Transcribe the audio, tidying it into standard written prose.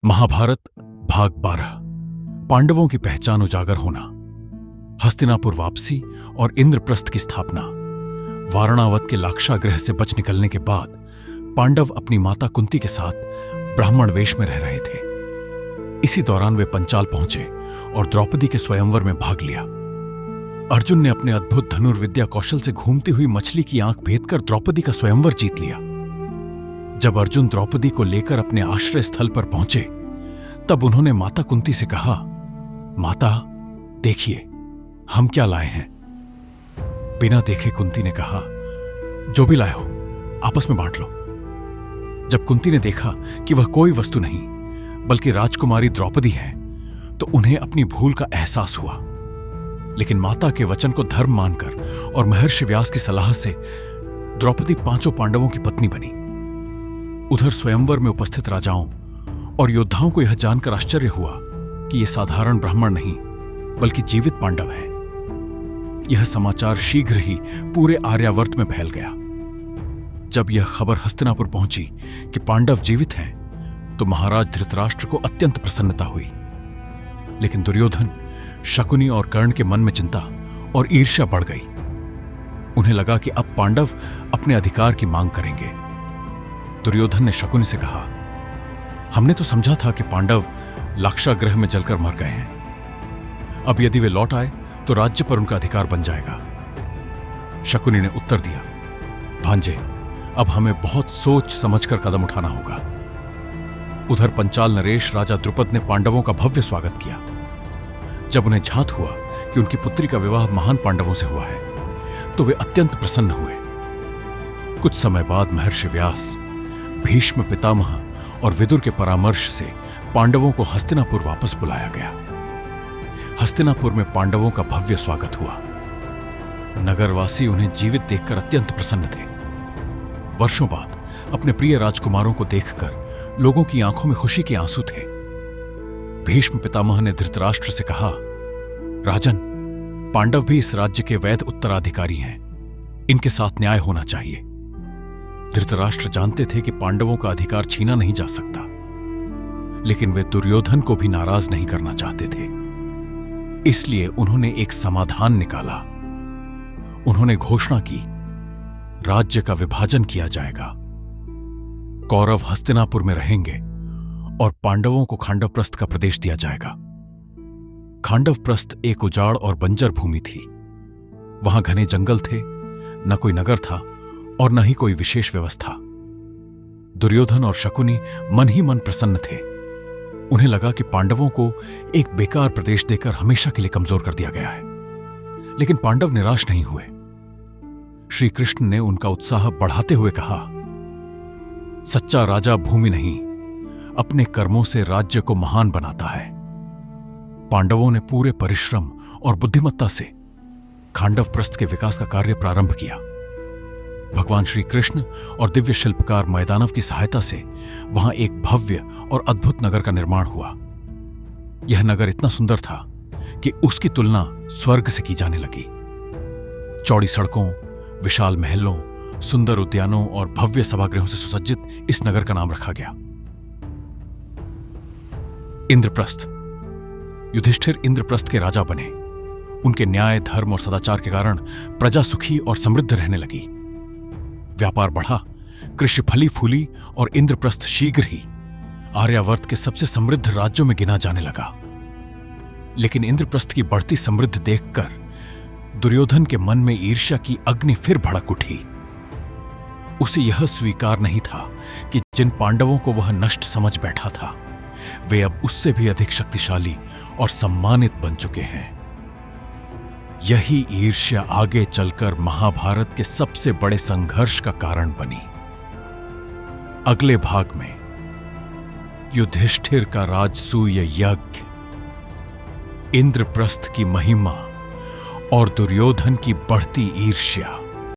महाभारत भाग 12 पांडवों की पहचान उजागर होना, हस्तिनापुर वापसी और इंद्रप्रस्थ की स्थापना। वारणावत के लाक्षागृह से बच निकलने के बाद पांडव अपनी माता कुंती के साथ ब्राह्मण वेश में रह रहे थे। इसी दौरान वे पंचाल पहुंचे और द्रौपदी के स्वयंवर में भाग लिया। अर्जुन ने अपने अद्भुत धनुर्विद्या कौशल से घूमती हुई मछली की आंख भेदकर द्रौपदी का स्वयंवर जीत लिया। जब अर्जुन द्रौपदी को लेकर अपने आश्रय स्थल पर पहुंचे तब उन्होंने माता कुंती से कहा, माता देखिए हम क्या लाए हैं। बिना देखे कुंती ने कहा, जो भी लाए हो आपस में बांट लो। जब कुंती ने देखा कि वह कोई वस्तु नहीं बल्कि राजकुमारी द्रौपदी है तो उन्हें अपनी भूल का एहसास हुआ। लेकिन माता के वचन को धर्म मानकर और महर्षि व्यास की सलाह से द्रौपदी 5 पांडवों की पत्नी बनी। उधर स्वयंवर में उपस्थित राजाओं और योद्धाओं को यह जानकर आश्चर्य हुआ कि यह साधारण ब्राह्मण नहीं बल्कि जीवित पांडव है। यह समाचार शीघ्र ही पूरे आर्यावर्त में फैल गया। जब यह खबर हस्तिनापुर पहुंची कि पांडव जीवित हैं तो महाराज धृतराष्ट्र को अत्यंत प्रसन्नता हुई। लेकिन दुर्योधन, शकुनी और कर्ण के मन में चिंता और ईर्ष्या बढ़ गई। उन्हें लगा कि अब पांडव अपने अधिकार की मांग करेंगे। दुर्योधन ने शकुनी से कहा, हमने तो समझा था कि पांडव लाक्षागृह में जलकर मर गए हैं। अब यदि वे लौट आए तो राज्य पर उनका अधिकार बन जाएगा। शकुनी ने उत्तर दिया, भांजे अब हमें बहुत सोच समझकर कदम उठाना होगा। उधर पंचाल नरेश राजा द्रुपद ने पांडवों का भव्य स्वागत किया। जब उन्हें झांत हुआ कि उनकी पुत्री का विवाह महान पांडवों से हुआ है तो वे अत्यंत प्रसन्न हुए। कुछ समय बाद महर्षि व्यास, भीष्म पितामह और विदुर के परामर्श से पांडवों को हस्तिनापुर वापस बुलाया गया। हस्तिनापुर में पांडवों का भव्य स्वागत हुआ। नगरवासी उन्हें जीवित देखकर अत्यंत प्रसन्न थे। वर्षों बाद अपने प्रिय राजकुमारों को देखकर लोगों की आंखों में खुशी के आंसू थे। भीष्म पितामह ने धृतराष्ट्र से कहा, राजन, पांडव भी इस राज्य के वैध उत्तराधिकारी हैं। इनके साथ न्याय होना चाहिए। धृतराष्ट्र जानते थे कि पांडवों का अधिकार छीना नहीं जा सकता, लेकिन वे दुर्योधन को भी नाराज नहीं करना चाहते थे। इसलिए उन्होंने एक समाधान निकाला। उन्होंने घोषणा की, राज्य का विभाजन किया जाएगा। कौरव हस्तिनापुर में रहेंगे और पांडवों को खांडवप्रस्थ का प्रदेश दिया जाएगा। खांडवप्रस्थ एक उजाड़ और बंजर भूमि थी। वहां घने जंगल थे, न कोई नगर था और न ही कोई विशेष व्यवस्था। दुर्योधन और शकुनी मन ही मन प्रसन्न थे। उन्हें लगा कि पांडवों को एक बेकार प्रदेश देकर हमेशा के लिए कमजोर कर दिया गया है। लेकिन पांडव निराश नहीं हुए। श्री कृष्ण ने उनका उत्साह बढ़ाते हुए कहा, सच्चा राजा भूमि नहीं, अपने कर्मों से राज्य को महान बनाता है। पांडवों ने पूरे परिश्रम और बुद्धिमत्ता से खांडवप्रस्थ के विकास का कार्य प्रारंभ किया। भगवान श्री कृष्ण और दिव्य शिल्पकार मैदानव की सहायता से वहां एक भव्य और अद्भुत नगर का निर्माण हुआ। यह नगर इतना सुंदर था कि उसकी तुलना स्वर्ग से की जाने लगी। चौड़ी सड़कों, विशाल महलों, सुंदर उद्यानों और भव्य सभागृहों से सुसज्जित इस नगर का नाम रखा गया इंद्रप्रस्थ। युधिष्ठिर इंद्रप्रस्थ के राजा बने। उनके न्याय, धर्म और सदाचार के कारण प्रजा सुखी और समृद्ध रहने लगी। व्यापार बढ़ा, कृषि फली फूली और इंद्रप्रस्थ शीघ्र ही आर्यावर्त के सबसे समृद्ध राज्यों में गिना जाने लगा। लेकिन इंद्रप्रस्थ की बढ़ती समृद्धि देखकर दुर्योधन के मन में ईर्ष्या की अग्नि फिर भड़क उठी। उसे यह स्वीकार नहीं था कि जिन पांडवों को वह नष्ट समझ बैठा था वे अब उससे भी अधिक शक्तिशाली और सम्मानित बन चुके हैं। यही ईर्ष्या आगे चलकर महाभारत के सबसे बड़े संघर्ष का कारण बनी। अगले भाग में युधिष्ठिर का राजसूय यज्ञ, इंद्रप्रस्थ की महिमा और दुर्योधन की बढ़ती ईर्ष्या।